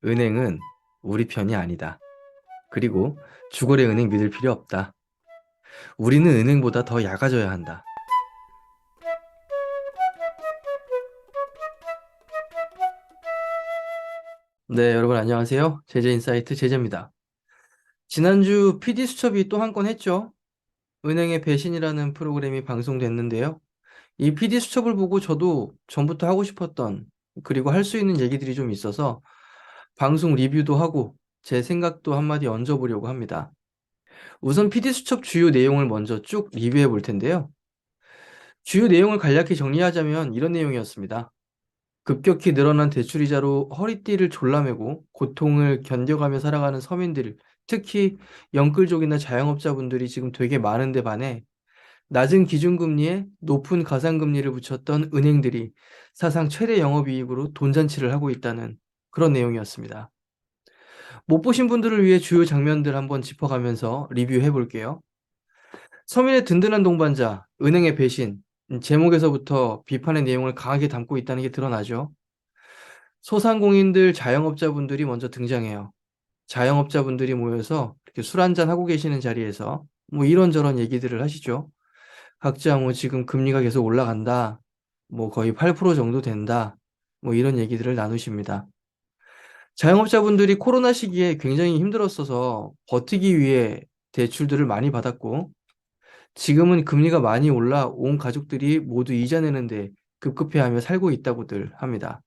은행은 우리 편이 아니다. 그리고 주거래 은행 믿을 필요 없다. 우리는 은행보다 더 약아져야 한다. 네, 여러분 안녕하세요. 제재인사이트 제재입니다. 지난주 PD수첩이 또 한 건 했죠. 은행의 배신이라는 프로그램이 방송됐는데요. 이 PD수첩을 보고 저도 전부터 하고 싶었던 그리고 할 수 있는 얘기들이 좀 있어서 방송 리뷰도 하고 제 생각도 한마디 얹어보려고 합니다. 우선 PD수첩 주요 내용을 먼저 쭉 리뷰해 볼 텐데요. 주요 내용을 간략히 정리하자면 이런 내용이었습니다. 급격히 늘어난 대출이자로 허리띠를 졸라매고 고통을 견뎌가며 살아가는 서민들, 특히 영끌족이나 자영업자분들이 지금 되게 많은데 반해 낮은 기준금리에 높은 가상금리를 붙였던 은행들이 사상 최대 영업이익으로 돈잔치를 하고 있다는 그런 내용이었습니다. 못 보신 분들을 위해 주요 장면들 한번 짚어가면서 리뷰해 볼게요. 서민의 든든한 동반자, 은행의 배신, 제목에서부터 비판의 내용을 강하게 담고 있다는 게 드러나죠. 소상공인들, 자영업자분들이 먼저 등장해요. 자영업자분들이 모여서 이렇게 술 한잔 하고 계시는 자리에서 뭐 이런저런 얘기들을 하시죠. 각자 뭐 지금 금리가 계속 올라간다. 뭐 거의 8% 정도 된다. 뭐 이런 얘기들을 나누십니다. 자영업자분들이 코로나 시기에 굉장히 힘들었어서 버티기 위해 대출들을 많이 받았고 지금은 금리가 많이 올라 온 가족들이 모두 이자 내는데 급급해하며 살고 있다고들 합니다.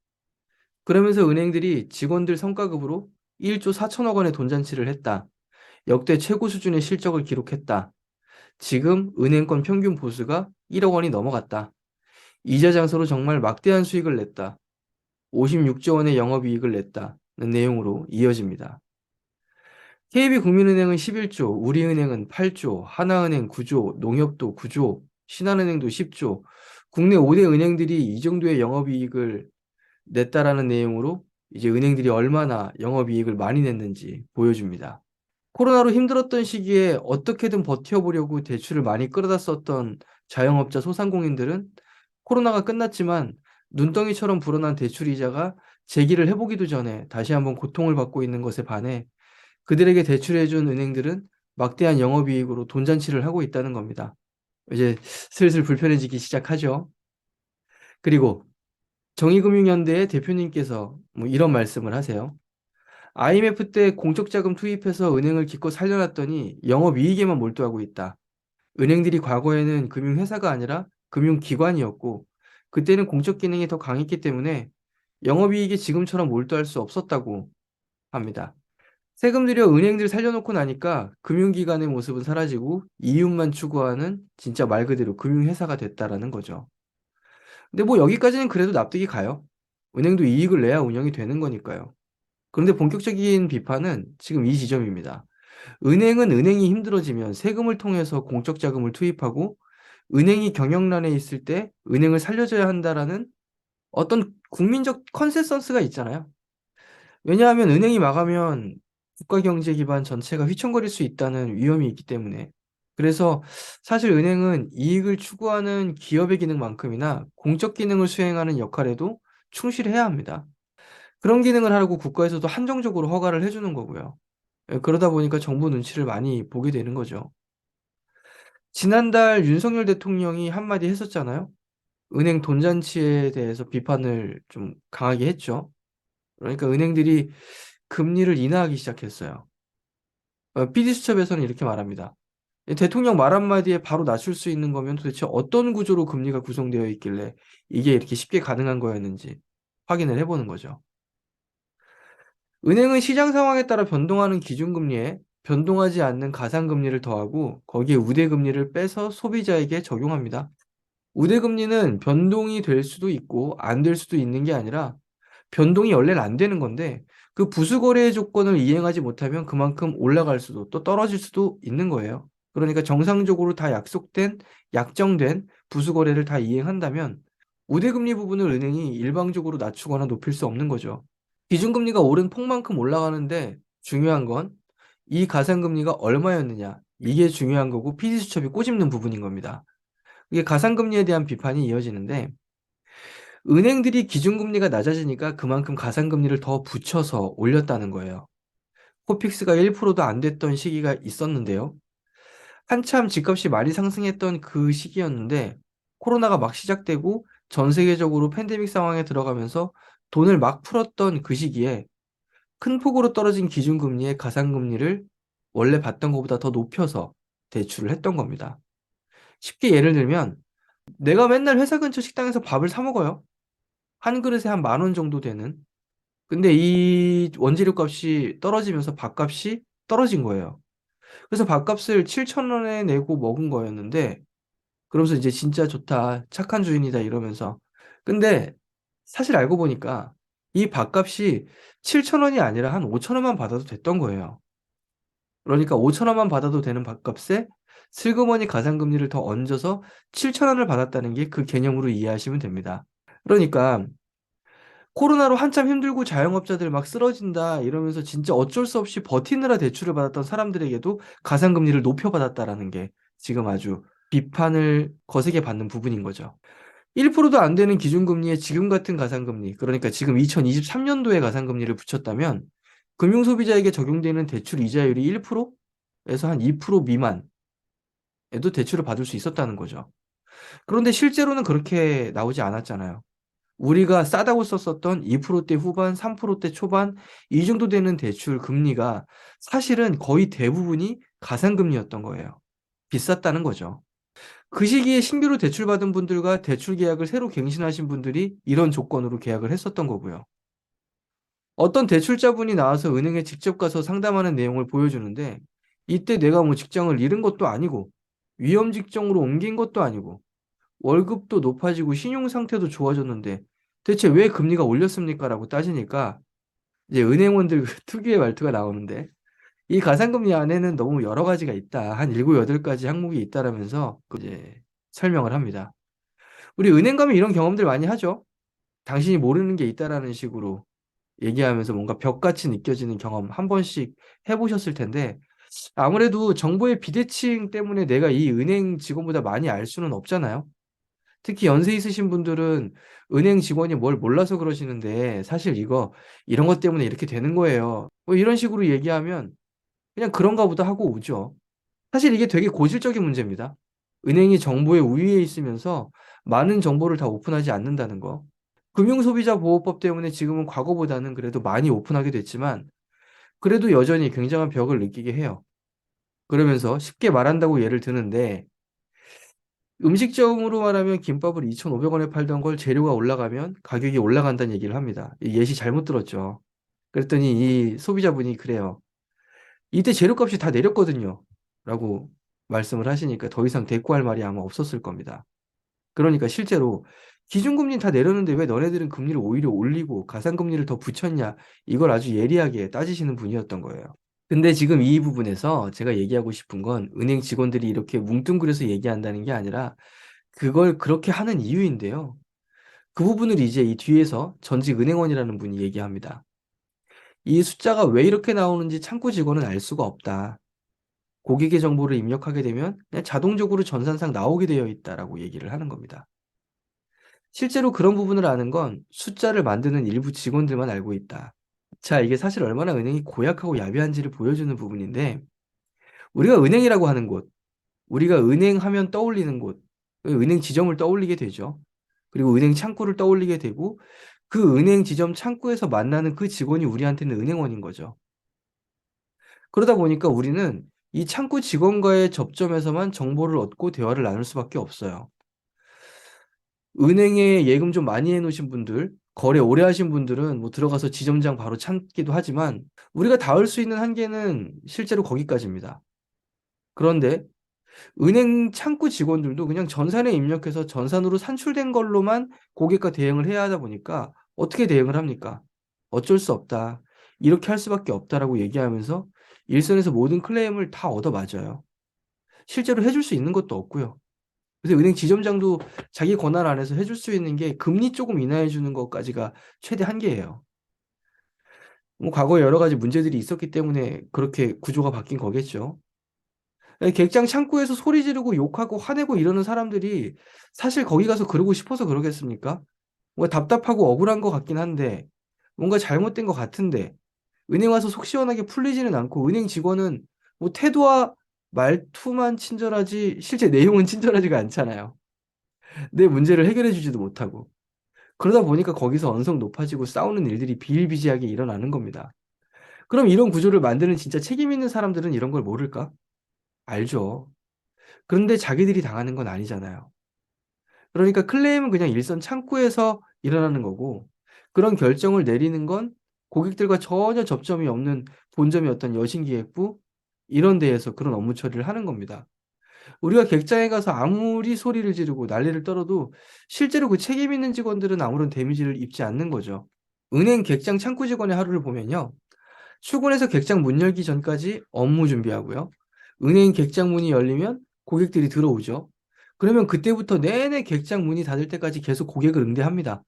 그러면서 은행들이 직원들 성과급으로 1조 4천억 원의 돈잔치를 했다. 역대 최고 수준의 실적을 기록했다. 지금 은행권 평균 보수가 1억 원이 넘어갔다. 이자 장서로 정말 막대한 수익을 냈다. 56조 원의 영업이익을 냈다는 내용으로 이어집니다. KB국민은행은 11조, 우리은행은 8조, 하나은행 9조, 농협도 9조, 신한은행도 10조, 국내 5대 은행들이 이 정도의 영업이익을 냈다라는 내용으로 이제 은행들이 얼마나 영업이익을 많이 냈는지 보여줍니다. 코로나로 힘들었던 시기에 어떻게든 버텨보려고 대출을 많이 끌어다 썼던 자영업자 소상공인들은 코로나가 끝났지만 눈덩이처럼 불어난 대출 이자가 재기를 해보기도 전에 다시 한번 고통을 받고 있는 것에 반해 그들에게 대출해준 은행들은 막대한 영업이익으로 돈잔치를 하고 있다는 겁니다. 이제 슬슬 불편해지기 시작하죠. 그리고 정의금융연대의 대표님께서 뭐 이런 말씀을 하세요. IMF 때 공적 자금 투입해서 은행을 기껏 살려놨더니 영업이익에만 몰두하고 있다. 은행들이 과거에는 금융회사가 아니라 금융기관이었고 그때는 공적 기능이 더 강했기 때문에 영업이익에 지금처럼 몰두할 수 없었다고 합니다. 세금 들여 은행들 살려놓고 나니까 금융기관의 모습은 사라지고 이윤만 추구하는 진짜 말 그대로 금융회사가 됐다라는 거죠. 근데 뭐 여기까지는 그래도 납득이 가요. 은행도 이익을 내야 운영이 되는 거니까요. 그런데 본격적인 비판은 지금 이 지점입니다. 은행은 은행이 힘들어지면 세금을 통해서 공적 자금을 투입하고 은행이 경영난에 있을 때 은행을 살려줘야 한다라는 어떤 국민적 컨센서스가 있잖아요. 왜냐하면 은행이 망하면 국가 경제 기반 전체가 휘청거릴 수 있다는 위험이 있기 때문에. 그래서 사실 은행은 이익을 추구하는 기업의 기능만큼이나 공적 기능을 수행하는 역할에도 충실해야 합니다. 그런 기능을 하려고 국가에서도 한정적으로 허가를 해주는 거고요. 예, 그러다 보니까 정부 눈치를 많이 보게 되는 거죠. 지난달 윤석열 대통령이 한마디 했었잖아요. 은행 돈잔치에 대해서 비판을 좀 강하게 했죠. 그러니까 은행들이 금리를 인하하기 시작했어요. PD수첩에서는 이렇게 말합니다. 대통령 말 한마디에 바로 낮출 수 있는 거면 도대체 어떤 구조로 금리가 구성되어 있길래 이게 이렇게 쉽게 가능한 거였는지 확인을 해보는 거죠. 은행은 시장 상황에 따라 변동하는 기준금리에 변동하지 않는 가상금리를 더하고 거기에 우대금리를 빼서 소비자에게 적용합니다. 우대금리는 변동이 될 수도 있고 안 될 수도 있는 게 아니라 변동이 원래는 안 되는 건데 그 부수거래 조건을 이행하지 못하면 그만큼 올라갈 수도 또 떨어질 수도 있는 거예요. 그러니까 정상적으로 다 약속된, 약정된 부수거래를 다 이행한다면 우대금리 부분을 은행이 일방적으로 낮추거나 높일 수 없는 거죠. 기준금리가 오른 폭만큼 올라가는데 중요한 건 이 가상금리가 얼마였느냐. 이게 중요한 거고 PD수첩이 꼬집는 부분인 겁니다. 이게 가상금리에 대한 비판이 이어지는데 은행들이 기준금리가 낮아지니까 그만큼 가산금리를 더 붙여서 올렸다는 거예요. 코픽스가 1%도 안 됐던 시기가 있었는데요. 한참 집값이 많이 상승했던 그 시기였는데 코로나가 막 시작되고 전 세계적으로 팬데믹 상황에 들어가면서 돈을 막 풀었던 그 시기에 큰 폭으로 떨어진 기준금리의 가산금리를 원래 받던 것보다 더 높여서 대출을 했던 겁니다. 쉽게 예를 들면 내가 맨날 회사 근처 식당에서 밥을 사 먹어요. 한 그릇에 한 10,000원 정도 되는. 근데 이 원재료 값이 떨어지면서 밥값이 떨어진 거예요. 그래서 밥값을 7,000원에 내고 먹은 거였는데 그러면서 이제 "진짜 좋다. 착한 주인이다." 이러면서. 근데 사실 알고 보니까 이 밥값이 7,000원이 아니라 한 5,000원만 받아도 됐던 거예요. 그러니까 5,000원만 받아도 되는 밥값에 슬그머니 가산금리를 더 얹어서 7,000원을 받았다는 게 그 개념으로 이해하시면 됩니다. 그러니까 코로나로 한참 힘들고 자영업자들 막 쓰러진다 이러면서 진짜 어쩔 수 없이 버티느라 대출을 받았던 사람들에게도 가산금리를 높여받았다라는 게 지금 아주 비판을 거세게 받는 부분인 거죠. 1%도 안 되는 기준금리에 지금 같은 가산금리, 그러니까 지금 2023년도에 가산금리를 붙였다면 금융소비자에게 적용되는 대출 이자율이 1%에서 한 2% 미만에도 대출을 받을 수 있었다는 거죠. 그런데 실제로는 그렇게 나오지 않았잖아요. 우리가 싸다고 썼었던 2%대 후반, 3%대 초반 이 정도 되는 대출 금리가 사실은 거의 대부분이 가산금리였던 거예요. 비쌌다는 거죠. 그 시기에 신규로 대출받은 분들과 대출 계약을 새로 갱신하신 분들이 이런 조건으로 계약을 했었던 거고요. 어떤 대출자분이 나와서 은행에 직접 가서 상담하는 내용을 보여주는데 이때 내가 뭐 직장을 잃은 것도 아니고 위험 직종으로 옮긴 것도 아니고 월급도 높아지고 신용 상태도 좋아졌는데 대체 왜 금리가 올렸습니까? 라고 따지니까 이제 은행원들 특유의 말투가 나오는데 이 가산금리 안에는 너무 여러 가지가 있다. 한 7, 8가지 항목이 있다라면서 이제 설명을 합니다. 우리 은행 가면 이런 경험들 많이 하죠. 당신이 모르는 게 있다라는 식으로 얘기하면서 뭔가 벽같이 느껴지는 경험 한 번씩 해보셨을 텐데 아무래도 정보의 비대칭 때문에 내가 이 은행 직원보다 많이 알 수는 없잖아요. 특히 연세 있으신 분들은 은행 직원이 뭘 몰라서 그러시는데 사실 이거 이런 것 때문에 이렇게 되는 거예요. 뭐 이런 식으로 얘기하면 그냥 그런가 보다 하고 오죠. 사실 이게 되게 고질적인 문제입니다. 은행이 정보의 우위에 있으면서 많은 정보를 다 오픈하지 않는다는 거. 금융소비자보호법 때문에 지금은 과거보다는 그래도 많이 오픈하게 됐지만 그래도 여전히 굉장한 벽을 느끼게 해요. 그러면서 쉽게 말한다고 예를 드는데 음식점으로 말하면 김밥을 2,500원에 팔던 걸 재료가 올라가면 가격이 올라간다는 얘기를 합니다. 이 예시 잘못 들었죠. 그랬더니 이 소비자분이 그래요. "이때 재료값이 다 내렸거든요." 라고 말씀을 하시니까 더 이상 대꾸할 말이 아마 없었을 겁니다. 그러니까 실제로 "기준금리는 다 내렸는데 왜 너네들은 금리를 오히려 올리고 가산금리를 더 붙였냐." 이걸 아주 예리하게 따지시는 분이었던 거예요. 근데 지금 이 부분에서 제가 얘기하고 싶은 건 은행 직원들이 이렇게 뭉뚱그려서 얘기한다는 게 아니라 그걸 그렇게 하는 이유인데요. 그 부분을 이제 이 뒤에서 전직 은행원이라는 분이 얘기합니다. "이 숫자가 왜 이렇게 나오는지 창구 직원은 알 수가 없다. 고객의 정보를 입력하게 되면 그냥 자동적으로 전산상 나오게 되어 있다."라고 얘기를 하는 겁니다. 실제로 그런 부분을 아는 건 숫자를 만드는 일부 직원들만 알고 있다. 자, 이게 사실 얼마나 은행이 고약하고 야비한지를 보여주는 부분인데 우리가 은행이라고 하는 곳, 우리가 은행하면 떠올리는 곳, 그 은행 지점을 떠올리게 되죠. 그리고 은행 창구를 떠올리게 되고 그 은행 지점 창구에서 만나는 그 직원이 우리한테는 은행원인 거죠. 그러다 보니까 우리는 이 창구 직원과의 접점에서만 정보를 얻고 대화를 나눌 수밖에 없어요. 은행에 예금 좀 많이 해 놓으신 분들, 거래 오래 하신 분들은 뭐 들어가서 지점장 바로 찾기도 하지만 우리가 닿을 수 있는 한계는 실제로 거기까지입니다. 그런데 은행 창구 직원들도 그냥 전산에 입력해서 전산으로 산출된 걸로만 고객과 대응을 해야 하다 보니까 어떻게 대응을 합니까? "어쩔 수 없다. 이렇게 할 수밖에 없다."라고 얘기하면서 일선에서 모든 클레임을 다 얻어맞아요. 실제로 해줄 수 있는 것도 없고요. 그래서 은행 지점장도 자기 권한 안에서 해줄 수 있는 게 금리 쪼금 인하해 주는 것까지가 최대 한계예요. 뭐 과거에 여러 가지 문제들이 있었기 때문에 그렇게 구조가 바뀐 거겠죠. 예, 객장 창구에서 소리 지르고 욕하고 화내고 이러는 사람들이 사실 거기 가서 그러고 싶어서 그러겠습니까? 뭔가 답답하고 억울한 것 같긴 한데 뭔가 잘못된 것 같은데 은행 와서 속 시원하게 풀리지는 않고 은행 직원은 뭐 태도와 말투만 친절하지 실제 내용은 친절하지가 않잖아요. 내 문제를 해결해 주지도 못하고. 그러다 보니까 거기서 언성 높아지고 싸우는 일들이 비일비재하게 일어나는 겁니다. 그럼 이런 구조를 만드는 진짜 책임 있는 사람들은 이런 걸 모를까? 알죠. 그런데 자기들이 당하는 건 아니잖아요. 그러니까 클레임은 그냥 일선 창구에서 일어나는 거고, 그런 결정을 내리는 건 고객들과 전혀 접점이 없는 본점의 어떤 여신기획부, 이런 데에서 그런 업무 처리를 하는 겁니다. 우리가 객장에 가서 아무리 소리를 지르고 난리를 떨어도 실제로 그 책임 있는 직원들은 아무런 데미지를 입지 않는 거죠. 은행 객장 창구 직원의 하루를 보면요. 출근해서 객장 문 열기 전까지 업무 준비하고요. 은행 객장 문이 열리면 고객들이 들어오죠. 그러면 그때부터 내내 객장 문이 닫을 때까지 계속 고객을 응대합니다.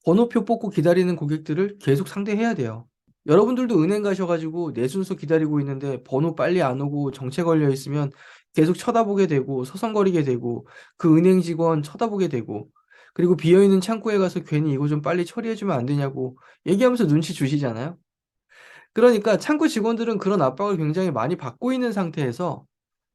번호표 뽑고 기다리는 고객들을 계속 상대해야 돼요. 여러분들도 은행 가셔가지고 내 순서 기다리고 있는데 번호 빨리 안 오고 정체 걸려 있으면 계속 쳐다보게 되고 서성거리게 되고 그 은행 직원 쳐다보게 되고 그리고 비어있는 창구에 가서 괜히 이거 좀 빨리 처리해주면 안 되냐고 얘기하면서 눈치 주시잖아요. 그러니까 창구 직원들은 그런 압박을 굉장히 많이 받고 있는 상태에서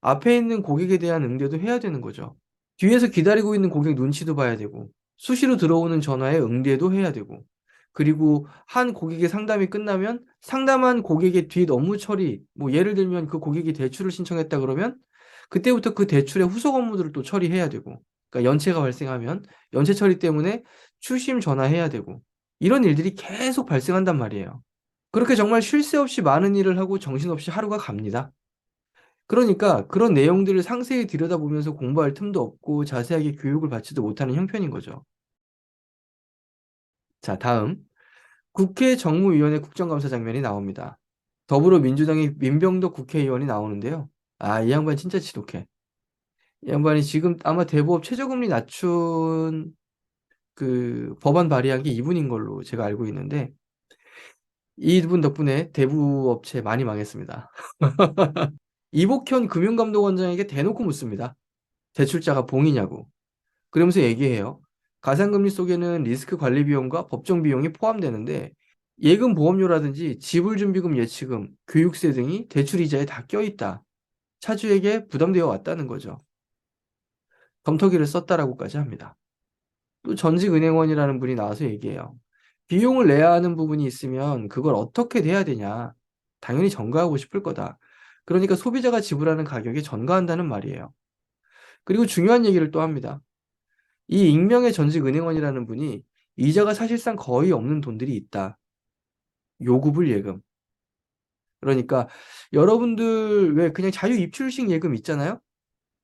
앞에 있는 고객에 대한 응대도 해야 되는 거죠. 뒤에서 기다리고 있는 고객 눈치도 봐야 되고, 수시로 들어오는 전화에 응대도 해야 되고, 그리고 한 고객의 상담이 끝나면 상담한 고객의 뒷 업무 처리, 뭐 예를 들면 그 고객이 대출을 신청했다 그러면 그때부터 그 대출의 후속 업무들을 또 처리해야 되고, 그러니까 연체가 발생하면 연체 처리 때문에 추심 전화해야 되고, 이런 일들이 계속 발생한단 말이에요. 그렇게 정말 쉴 새 없이 많은 일을 하고 정신없이 하루가 갑니다. 그러니까 그런 내용들을 상세히 들여다보면서 공부할 틈도 없고 자세하게 교육을 받지도 못하는 형편인 거죠. 자, 다음. 국회 정무위원회 국정감사 장면이 나옵니다. 더불어민주당의 민병덕 국회의원이 나오는데요. 아, 이 양반 진짜 지독해. 이 양반이 지금 아마 대부업 최저금리 낮춘 그 법안 발의한 게 이분인 걸로 제가 알고 있는데 이분 덕분에 대부업체 많이 망했습니다. 이복현 금융감독원장에게 대놓고 묻습니다. 대출자가 봉이냐고. 그러면서 얘기해요. 가상금리 속에는 리스크 관리 비용과 법정 비용이 포함되는데 예금 보험료라든지 지불준비금 예치금, 교육세 등이 대출 이자에 다 껴있다. 차주에게 부담되어 왔다는 거죠. 덤터기를 썼다라고까지 합니다. 또 전직 은행원이라는 분이 나와서 얘기해요. 비용을 내야 하는 부분이 있으면 그걸 어떻게 내야 되냐. 당연히 전가하고 싶을 거다. 그러니까 소비자가 지불하는 가격에 전가한다는 말이에요. 그리고 중요한 얘기를 또 합니다. 이 익명의 전직 은행원이라는 분이 이자가 사실상 거의 없는 돈들이 있다. 요구불 예금. 그러니까 여러분들 왜 그냥 자유 입출식 예금 있잖아요?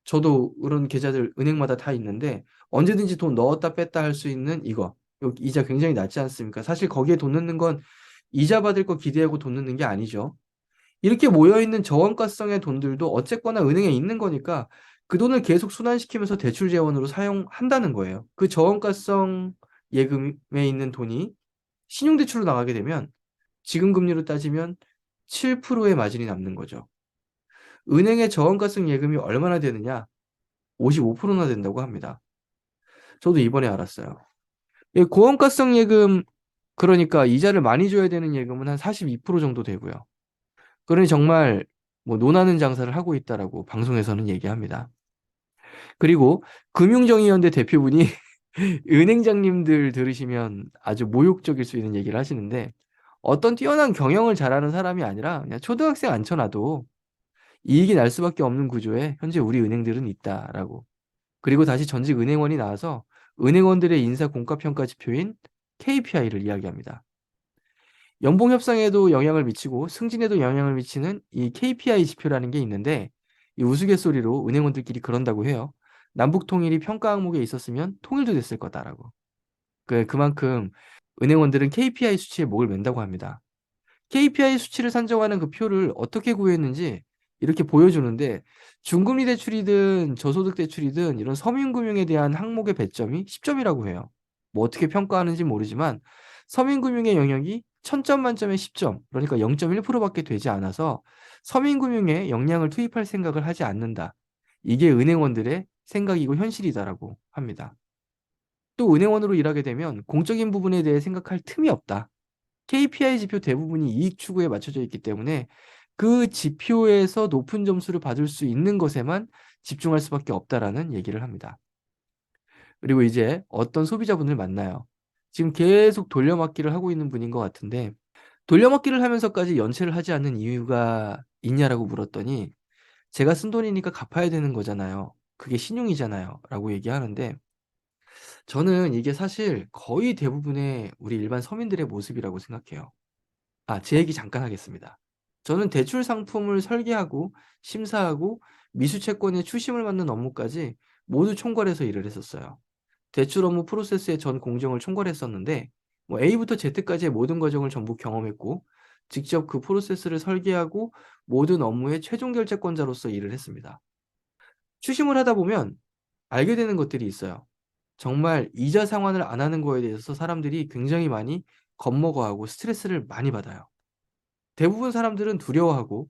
저도 그런 계좌들 은행마다 다 있는데 언제든지 돈 넣었다 뺐다 할 수 있는 이거. 이자 굉장히 낮지 않습니까? 사실 거기에 돈 넣는 건 이자 받을 거 기대하고 돈 넣는 게 아니죠. 이렇게 모여있는 저원가성의 돈들도 어쨌거나 은행에 있는 거니까 그 돈을 계속 순환시키면서 대출 재원으로 사용한다는 거예요. 그 저원가성 예금에 있는 돈이 신용대출로 나가게 되면 지금 금리로 따지면 7%의 마진이 남는 거죠. 은행의 저원가성 예금이 얼마나 되느냐? 55%나 된다고 합니다. 저도 이번에 알았어요. 고원가성 예금, 그러니까 이자를 많이 줘야 되는 예금은 한 42% 정도 되고요. 그러니 정말 뭐 논하는 장사를 하고 있다라고 방송에서는 얘기합니다. 그리고 금융정의연대 대표분이 은행장님들 들으시면 아주 모욕적일 수 있는 얘기를 하시는데 어떤 뛰어난 경영을 잘하는 사람이 아니라 그냥 초등학생 앉혀놔도 이익이 날 수밖에 없는 구조에 현재 우리 은행들은 있다라고. 그리고 다시 전직 은행원이 나와서 은행원들의 인사 공과평가 지표인 KPI를 이야기합니다. 연봉 협상에도 영향을 미치고 승진에도 영향을 미치는 이 KPI 지표라는 게 있는데 이 우스갯소리로 은행원들끼리 그런다고 해요. 남북 통일이 평가 항목에 있었으면 통일도 됐을 거다라고. 그만큼 은행원들은 KPI 수치에 목을 맨다고 합니다. KPI 수치를 산정하는 그 표를 어떻게 구했는지 이렇게 보여주는데 중금리 대출이든 저소득 대출이든 이런 서민금융에 대한 항목의 배점이 10점이라고 해요. 뭐 어떻게 평가하는지 모르지만 서민금융의 영역이 1000점 만점에 10점, 그러니까 0.1%밖에 되지 않아서 서민금융에 역량을 투입할 생각을 하지 않는다. 이게 은행원들의 생각이고 현실이다라고 합니다. 또 은행원으로 일하게 되면 공적인 부분에 대해 생각할 틈이 없다. KPI 지표 대부분이 이익 추구에 맞춰져 있기 때문에 그 지표에서 높은 점수를 받을 수 있는 것에만 집중할 수밖에 없다라는 얘기를 합니다. 그리고 이제 어떤 소비자분을 만나요. 지금 계속 돌려막기를 하고 있는 분인 것 같은데 돌려막기를 하면서까지 연체를 하지 않는 이유가 있냐라고 물었더니 제가 쓴 돈이니까 갚아야 되는 거잖아요. 그게 신용이잖아요. 라고 얘기하는데 저는 이게 사실 거의 대부분의 우리 일반 서민들의 모습이라고 생각해요. 제 얘기 잠깐 하겠습니다. 저는 대출 상품을 설계하고 심사하고 미수채권의 추심을 맡는 업무까지 모두 총괄해서 일을 했었어요. 대출 업무 프로세스의 전 공정을 총괄했었는데 뭐 A부터 Z까지의 모든 과정을 전부 경험했고 직접 그 프로세스를 설계하고 모든 업무의 최종 결재권자로서 일을 했습니다. 추심을 하다 보면 알게 되는 것들이 있어요. 정말 이자 상환을 안 하는 거에 대해서 사람들이 굉장히 많이 겁먹어하고 스트레스를 많이 받아요. 대부분 사람들은 두려워하고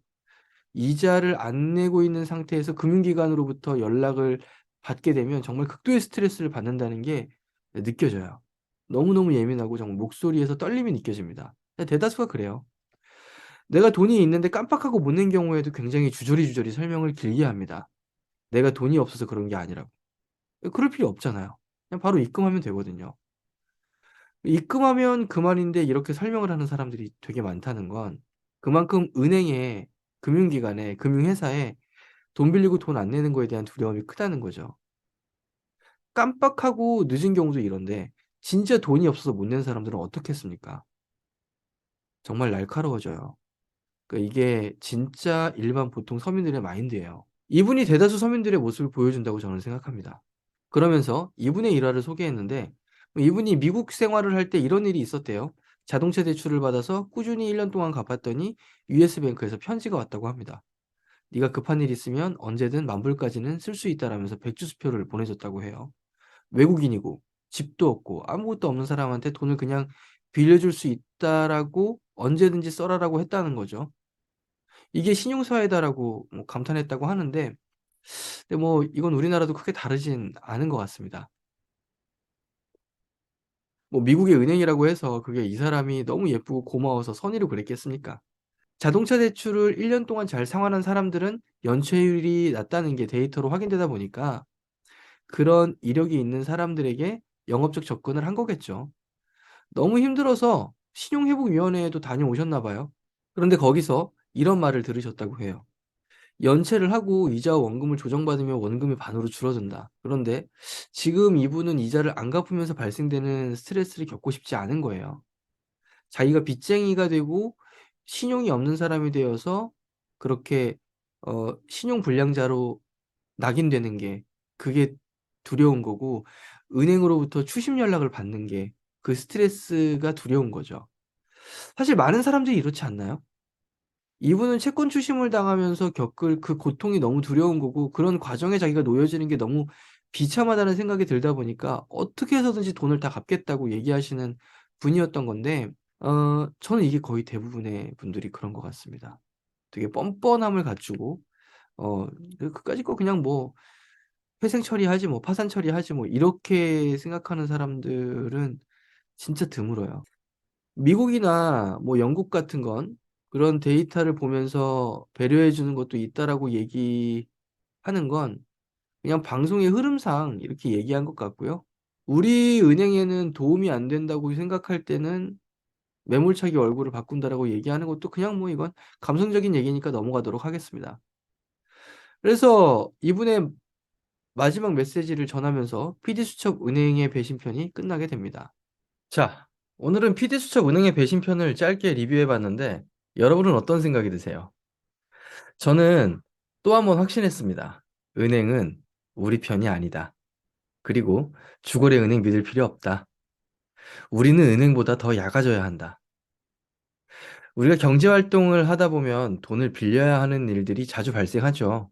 이자를 안 내고 있는 상태에서 금융기관으로부터 연락을 받게 되면 정말 극도의 스트레스를 받는다는 게 느껴져요. 너무너무 예민하고 정말 목소리에서 떨림이 느껴집니다. 대다수가 그래요. 내가 돈이 있는데 깜빡하고 못 낸 경우에도 굉장히 주저리주저리 설명을 길게 합니다. 내가 돈이 없어서 그런 게 아니라고. 그럴 필요 없잖아요. 그냥 바로 입금하면 되거든요. 입금하면 그만인데 이렇게 설명을 하는 사람들이 되게 많다는 건 그만큼 은행에, 금융기관에, 금융회사에 돈 빌리고 돈 안 내는 거에 대한 두려움이 크다는 거죠. 깜빡하고 늦은 경우도 이런데 진짜 돈이 없어서 못 낸 사람들은 어떻겠습니까? 정말 날카로워져요. 그러니까 이게 진짜 일반 보통 서민들의 마인드예요. 이분이 대다수 서민들의 모습을 보여준다고 저는 생각합니다. 그러면서 이분의 일화를 소개했는데 이분이 미국 생활을 할 때 이런 일이 있었대요. 자동차 대출을 받아서 꾸준히 1년 동안 갚았더니 US뱅크에서 편지가 왔다고 합니다. 네가 급한 일 있으면 언제든 만불까지는 쓸 수 있다라면서 백주수표를 보내줬다고 해요. 외국인이고 집도 없고 아무것도 없는 사람한테 돈을 그냥 빌려줄 수 있다라고 언제든지 써라라고 했다는 거죠. 이게 신용사회다라고 뭐 감탄했다고 하는데 근데 뭐 이건 우리나라도 크게 다르진 않은 것 같습니다. 뭐 미국의 은행이라고 해서 그게 이 사람이 너무 예쁘고 고마워서 선의로 그랬겠습니까? 자동차 대출을 1년 동안 잘 상환한 사람들은 연체율이 낮다는 게 데이터로 확인되다 보니까 그런 이력이 있는 사람들에게 영업적 접근을 한 거겠죠. 너무 힘들어서 신용회복위원회에도 다녀오셨나 봐요. 그런데 거기서 이런 말을 들으셨다고 해요. 연체를 하고 이자와 원금을 조정받으면 원금이 반으로 줄어든다. 그런데 지금 이분은 이자를 안 갚으면서 발생되는 스트레스를 겪고 싶지 않은 거예요. 자기가 빚쟁이가 되고 신용이 없는 사람이 되어서 그렇게 신용불량자로 낙인되는 게 그게 두려운 거고 은행으로부터 추심 연락을 받는 게 그 스트레스가 두려운 거죠. 사실 많은 사람들이 이렇지 않나요? 이분은 채권 추심을 당하면서 겪을 그 고통이 너무 두려운 거고 그런 과정에 자기가 놓여지는 게 너무 비참하다는 생각이 들다 보니까 어떻게 해서든지 돈을 다 갚겠다고 얘기하시는 분이었던 건데 저는 이게 거의 대부분의 분들이 그런 것 같습니다. 되게 뻔뻔함을 갖추고 그까짓 거 그냥 뭐 '회생 처리하지 뭐. 파산 처리하지 뭐.' 이렇게 생각하는 사람들은 진짜 드물어요. 미국이나 뭐 영국 같은 건 그런 데이터를 보면서 배려해 주는 것도 있다라고 얘기하는 건 그냥 방송의 흐름상 이렇게 얘기한 것 같고요. 우리 은행에는 도움이 안 된다고 생각할 때는 매몰차게 얼굴을 바꾼다라고 얘기하는 것도 그냥 뭐 이건 감성적인 얘기니까 넘어가도록 하겠습니다. 그래서 이분의 마지막 메시지를 전하면서 PD수첩 은행의 배신편이 끝나게 됩니다. 자, 오늘은 PD수첩 은행의 배신편을 짧게 리뷰해 봤는데 여러분은 어떤 생각이 드세요? 저는 또 한 번 확신했습니다. 은행은 우리 편이 아니다. 그리고 주거래 은행 믿을 필요 없다. 우리는 은행보다 더 약아져야 한다. 우리가 경제 활동을 하다 보면 돈을 빌려야 하는 일들이 자주 발생하죠.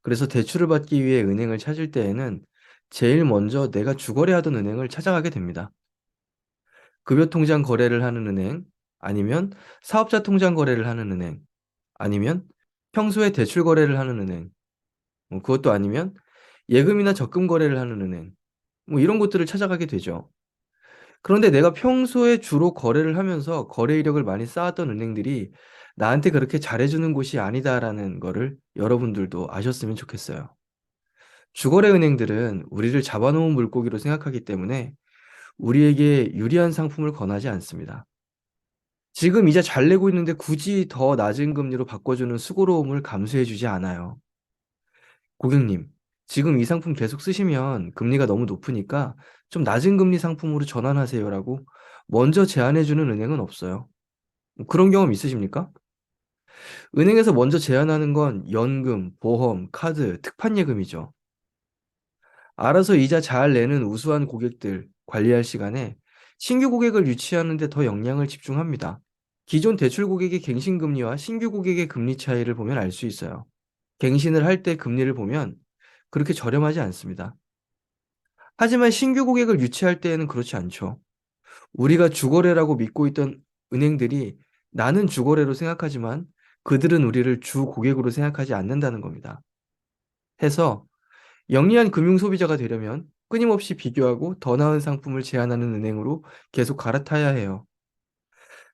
그래서 대출을 받기 위해 은행을 찾을 때에는 제일 먼저 내가 주거래하던 은행을 찾아가게 됩니다. 급여 통장 거래를 하는 은행, 아니면 사업자 통장 거래를 하는 은행, 아니면 평소에 대출 거래를 하는 은행, 그것도 아니면 예금이나 적금 거래를 하는 은행, 뭐 이런 곳들을 찾아가게 되죠. 그런데 내가 평소에 주로 거래를 하면서 거래 이력을 많이 쌓았던 은행들이 나한테 그렇게 잘해주는 곳이 아니다라는 거를 여러분들도 아셨으면 좋겠어요. 주거래 은행들은 우리를 잡아놓은 물고기로 생각하기 때문에 우리에게 유리한 상품을 권하지 않습니다. 지금 이자 잘 내고 있는데 굳이 더 낮은 금리로 바꿔주는 수고로움을 감수해주지 않아요. 고객님, 지금 이 상품 계속 쓰시면 금리가 너무 높으니까 좀 낮은 금리 상품으로 전환하세요라고 먼저 제안해주는 은행은 없어요. 그런 경험 있으십니까? 은행에서 먼저 제안하는 건 연금, 보험, 카드, 특판 예금이죠. 알아서 이자 잘 내는 우수한 고객들 관리할 시간에 신규 고객을 유치하는 데 더 역량을 집중합니다. 기존 대출 고객의 갱신금리와 신규 고객의 금리 차이를 보면 알 수 있어요. 갱신을 할 때 금리를 보면 그렇게 저렴하지 않습니다. 하지만 신규 고객을 유치할 때에는 그렇지 않죠. 우리가 주거래라고 믿고 있던 은행들이 나는 주거래로 생각하지만 그들은 우리를 주 고객으로 생각하지 않는다는 겁니다. 해서 영리한 금융 소비자가 되려면 끊임없이 비교하고 더 나은 상품을 제안하는 은행으로 계속 갈아타야 해요.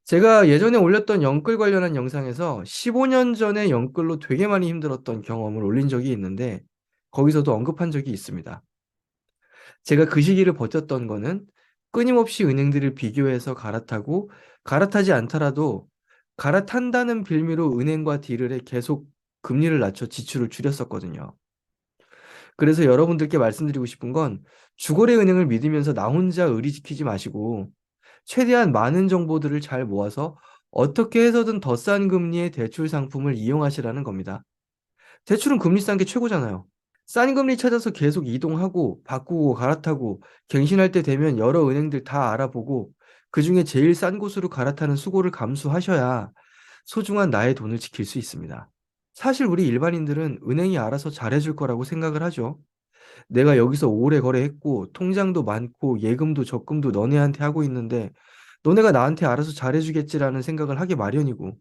제가 예전에 올렸던 영끌 관련한 영상에서 15년 전에 영끌로 되게 많이 힘들었던 경험을 올린 적이 있는데 거기서도 언급한 적이 있습니다. 제가 그 시기를 버텼던 거는 끊임없이 은행들을 비교해서 갈아타고 갈아타지 않더라도 갈아탄다는 빌미로 은행과 딜을 해 계속 금리를 낮춰 지출을 줄였었거든요. 그래서 여러분들께 말씀드리고 싶은 건 주거래 은행을 믿으면서 나 혼자 의리 지키지 마시고 최대한 많은 정보들을 잘 모아서 어떻게 해서든 더 싼 금리의 대출 상품을 이용하시라는 겁니다. 대출은 금리 싼 게 최고잖아요. 싼 금리 찾아서 계속 이동하고 바꾸고 갈아타고 갱신할 때 되면 여러 은행들 다 알아보고 그중에 제일 싼 곳으로 갈아타는 수고를 감수하셔야 소중한 나의 돈을 지킬 수 있습니다. 사실 우리 일반인들은 은행이 알아서 잘해줄 거라고 생각을 하죠. 내가 여기서 오래 거래했고 통장도 많고 예금도 적금도 너네한테 하고 있는데 너네가 나한테 알아서 잘해주겠지라는 생각을 하기 마련이고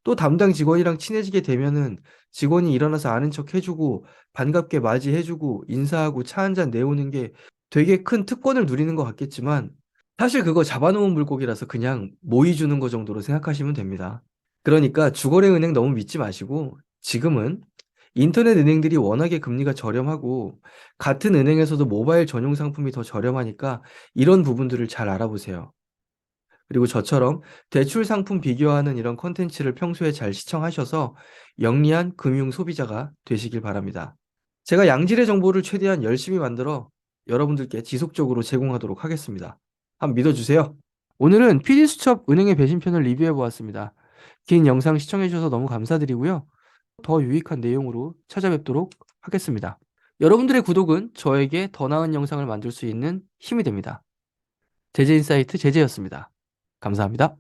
또 담당 직원이랑 친해지게 되면은 직원이 일어나서 아는 척 해주고 반갑게 맞이해주고 인사하고 차 한잔 내오는 게 되게 큰 특권을 누리는 것 같겠지만 사실 그거 잡아놓은 물고기라서 그냥 모이 주는 거 정도로 생각하시면 됩니다. 그러니까 주거래 은행 너무 믿지 마시고 지금은 인터넷 은행들이 워낙에 금리가 저렴하고 같은 은행에서도 모바일 전용 상품이 더 저렴하니까 이런 부분들을 잘 알아보세요. 그리고 저처럼 대출 상품 비교하는 이런 콘텐츠를 평소에 잘 시청하셔서 영리한 금융 소비자가 되시길 바랍니다. 제가 양질의 정보를 최대한 열심히 만들어 여러분들께 지속적으로 제공하도록 하겠습니다. 한번 믿어주세요. 오늘은 PD수첩 은행의 배신편을 리뷰해 보았습니다. 긴 영상 시청해 주셔서 너무 감사드리고요. 더 유익한 내용으로 찾아뵙도록 하겠습니다. 여러분들의 구독은 저에게 더 나은 영상을 만들 수 있는 힘이 됩니다. 제재인사이트 제재였습니다. 감사합니다.